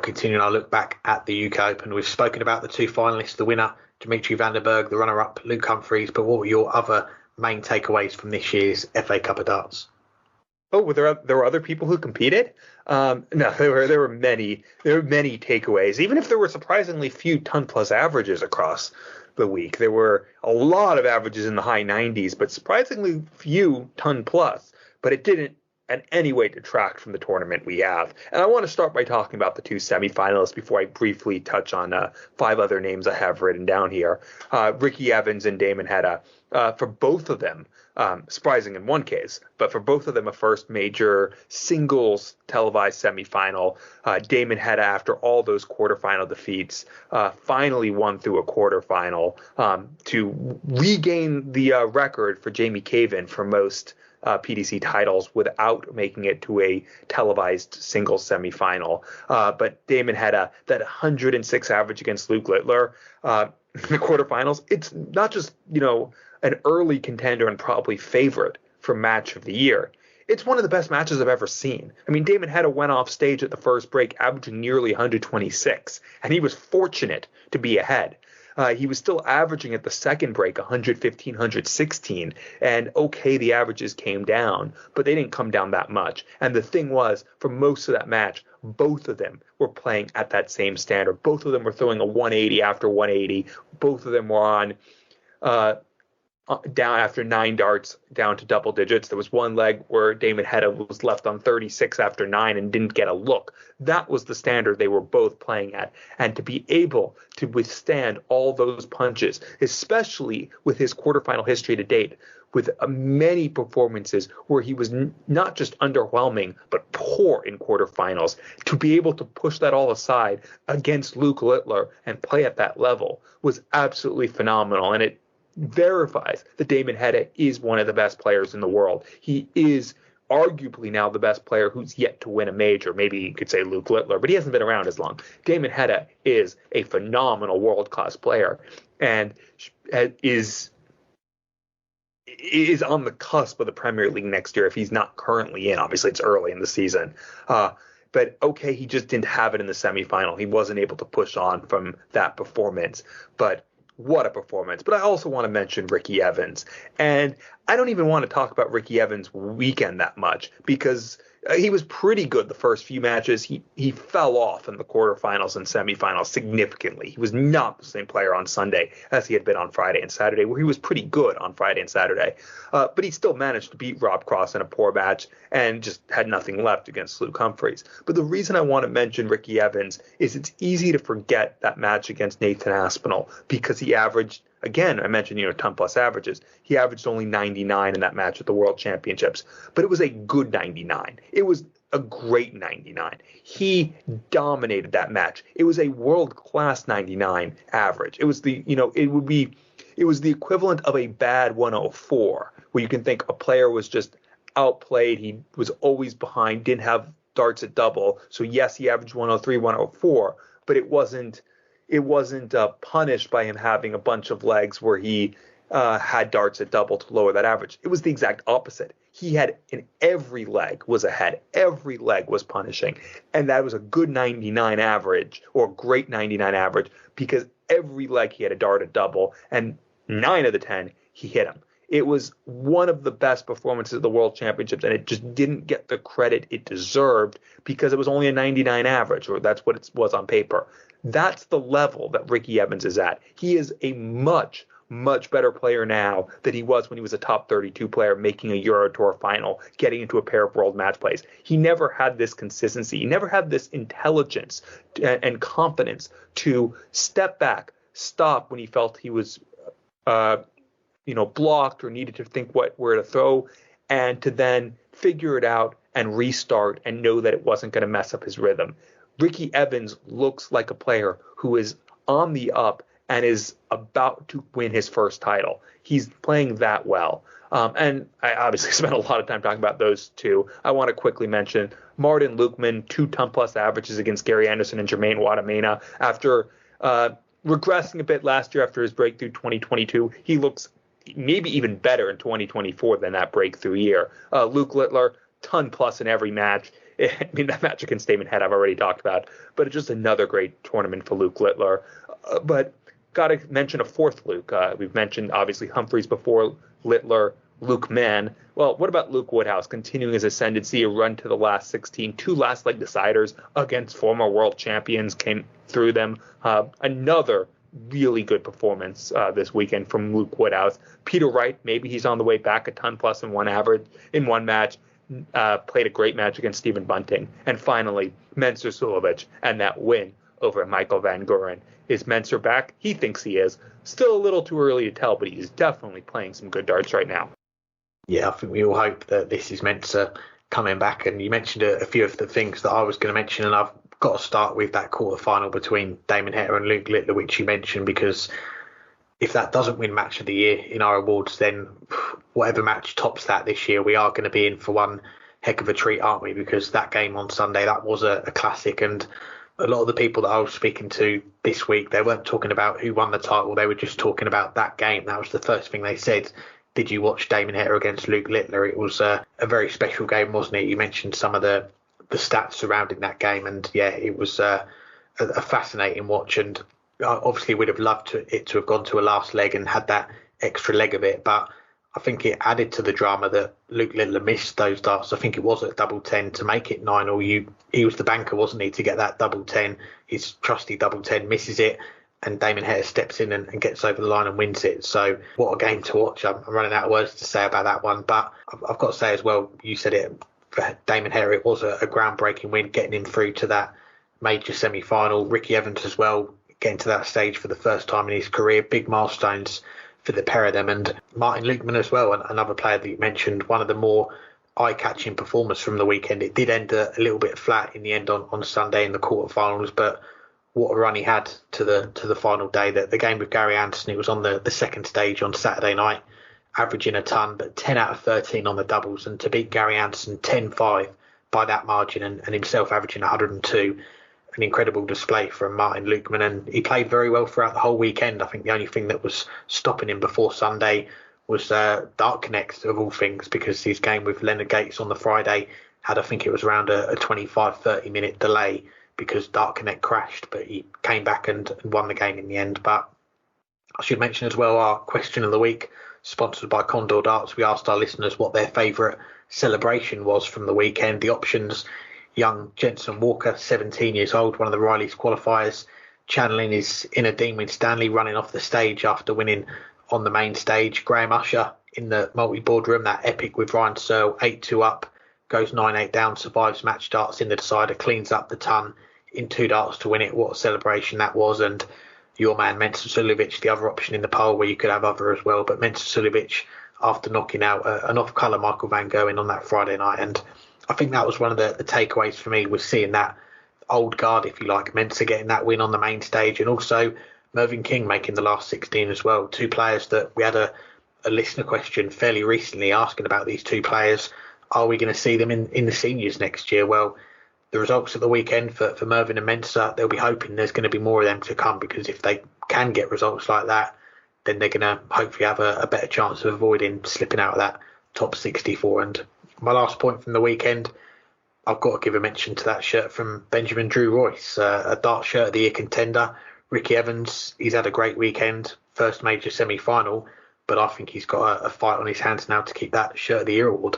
continuing our look back at the UK Open. We've spoken about the two finalists, the winner, Dimitri van der Berg, the runner-up, Luke Humphries. But what were your other main takeaways from this year's FA Cup of Darts? Oh, there were other people who competed? No, there were many takeaways. Even if there were surprisingly few ton-plus averages across the week, there were a lot of averages in the high 90s, but surprisingly few ton-plus. But it didn't in any way detract from the tournament we have. And I want to start by talking about the two semifinalists before I briefly touch on 5 other names I have written down here. Ricky Evans and Damon Heta. For both of them, surprising in one case, but for both of them, a first major singles televised semifinal. Damon Heta, after all those quarterfinal defeats, finally won through a quarterfinal to regain the record for Jamie Caven for most PDC titles without making it to a televised singles semifinal. But Damon Heta, that 106 average against Luke Littler in the quarterfinals, it's not just, an early contender and probably favorite for match of the year. It's one of the best matches I've ever seen. I mean, Damon Heta went off stage at the first break averaging nearly 126, and he was fortunate to be ahead. He was still averaging at the second break 115, 116, and okay, the averages came down, but they didn't come down that much. And the thing was, for most of that match, both of them were playing at that same standard. Both of them were throwing a 180 after 180. Both of them were on down after 9 darts down to double digits. There was one leg where Damon Heta was left on 36 after 9 and didn't get a look. That was the standard they were both playing at. And to be able to withstand all those punches, especially with his quarterfinal history to date, with many performances where he was not just underwhelming, but poor in quarterfinals, to be able to push that all aside against Luke Littler and play at that level was absolutely phenomenal. And it verifies that Damon Heta is one of the best players in the world. He is arguably now the best player who's yet to win a major. Maybe you could say Luke Littler, but he hasn't been around as long. Damon Heta is a phenomenal world-class player and is on the cusp of the Premier League next year if he's not currently in. Obviously, it's early in the season. But okay, he just didn't have it in the semifinal. He wasn't able to push on from that performance. But what a performance. But I also want to mention Ricky Evans. And I don't even want to talk about Ricky Evans' weekend that much because he was pretty good the first few matches. He fell off in the quarterfinals and semifinals significantly. He was not the same player on Sunday as he had been on Friday and Saturday, where he was pretty good on Friday and Saturday. But he still managed to beat Rob Cross in a poor match and just had nothing left against Luke Humphries. But the reason I want to mention Ricky Evans is it's easy to forget that match against Nathan Aspinall because he averaged, again, I mentioned, ton plus averages. He averaged only 99 in that match at the World Championships, but it was a good 99. It was a great 99. He dominated that match. It was a world-class 99 average. It was it was the equivalent of a bad 104, where you can think a player was just outplayed. He was always behind, didn't have darts at double. So yes, he averaged 103, 104, but it wasn't punished by him having a bunch of legs where he had darts at double to lower that average. It was the exact opposite. He had in every leg was ahead. Every leg was punishing. And that was a good 99 average or great 99 average because every leg he had a dart at double and 9 of the 10 he hit him. It was one of the best performances of the World Championships, and it just didn't get the credit it deserved because it was only a 99 average, or that's what it was on paper. That's the level that Ricky Evans is at. He is a much, much better player now than he was when he was a top 32 player making a Euro Tour final, getting into a pair of world match plays. He never had this consistency. He never had this intelligence and confidence to step back, stop when he felt he was blocked or needed to think where to throw, and to then figure it out and restart and know that it wasn't going to mess up his rhythm. Ricky Evans looks like a player who is on the up and is about to win his first title. He's playing that well. And I obviously spent a lot of time talking about those two. I want to quickly mention Martin Lukman, 2 ton-plus averages against Gary Anderson and Jermaine Wadamena. After regressing a bit last year after his breakthrough 2022, he looks maybe even better in 2024 than that breakthrough year. Luke Littler, ton-plus in every match. I mean, that match against Damon Heta I've already talked about, but it's just another great tournament for Luke Littler. But got to mention a fourth Luke. We've mentioned, obviously, Humphreys before, Littler, Luke Mann. Well, what about Luke Woodhouse continuing his ascendancy, a run to the last 16, 2 last leg deciders against former world champions came through them. Another really good performance this weekend from Luke Woodhouse. Peter Wright, maybe he's on the way back, a ton plus in one match. Played a great match against Stephen Bunting. And finally, Mensur Suljovic and that win over Michael Van Guren. Is Mensur back? He thinks he is. Still a little too early to tell, but he's definitely playing some good darts right now. Yeah, I think we all hope that this is Mensur coming back. And you mentioned a few of the things that I was going to mention, and I've got to start with that quarter-final between Damon Heta and Luke Littler, which you mentioned, because if that doesn't win Match of the Year in our awards, then whatever match tops that this year, we are going to be in for one heck of a treat, aren't we? Because that game on Sunday, that was a classic, and a lot of the people that I was speaking to this week, they weren't talking about who won the title, they were just talking about that game. That was the first thing they said. Did you watch Damon Heta against Luke Littler? It was a very special game, wasn't it? You mentioned some of the stats surrounding that game, and yeah, it was a fascinating watch, and obviously we'd have loved it to have gone to a last leg and had that extra leg of it, but I think it added to the drama that Luke Littler missed those darts. I think it was at double 10 to make it 9-all. He was the banker, wasn't he, to get that double 10. His trusty double 10 misses it, and Damon Heta steps in and gets over the line and wins it. So what a game to watch. I'm running out of words to say about that one, but I've got to say as well, you said it, for Damon Heta, it was a groundbreaking win, getting him through to that major semi-final. Ricky Evans as well, getting to that stage for the first time in his career. Big milestones for the pair of them. And Martin Lukeman as well, another player that you mentioned, one of the more eye-catching performers from the weekend. It did end a little bit flat in the end on Sunday in the quarterfinals, but what a run he had to the final day. The game with Gary Anderson, it was on the second stage on Saturday night, averaging a ton, but 10 out of 13 on the doubles, and to beat Gary Anderson 10-5 by that margin, and himself averaging 102, an incredible display from Martin Lukeman, and he played very well throughout the whole weekend. I think the only thing that was stopping him before Sunday was Dart Connect, of all things, because his game with Leonard Gates on the Friday had, I think it was around a 25-30 minute delay because Dart Connect crashed, but he came back and won the game in the end. But I should mention as well our question of the week, sponsored by Condor Darts. We asked our listeners what their favourite celebration was from the weekend. The options: young Jensen Walker, 17 years old, one of the Riley's qualifiers, channeling his inner Dean Stanley, running off the stage after winning on the main stage. Graham Usher in the multi-boardroom, that epic with Ryan Searle, 8-2 up, goes 9-8 down, survives match darts in the decider, cleans up the ton in 2 darts to win it. What a celebration that was. And your man Mensur Suljovic, the other option in the poll, where you could have other as well, but Mensur Suljovic, after knocking out an off-colour Michael Van Gerwen on that Friday night. And I think that was one of the takeaways for me, was seeing that old guard, if you like, Mensur getting that win on the main stage, and also Mervyn King making the last 16 as well. 2 players that we had a listener question fairly recently asking about these 2 players. Are we going to see them in the seniors next year? Well, the results of the weekend for Mervyn and Mensur, they'll be hoping there's going to be more of them to come, because if they can get results like that, then they're going to hopefully have a better chance of avoiding slipping out of that top 64. And my last point from the weekend, I've got to give a mention to that shirt from Benjamin Drew Royce, a Dart Shirt of the Year contender. Ricky Evans, he's had a great weekend, first major semi-final, but I think he's got a fight on his hands now to keep that Shirt of the Year award.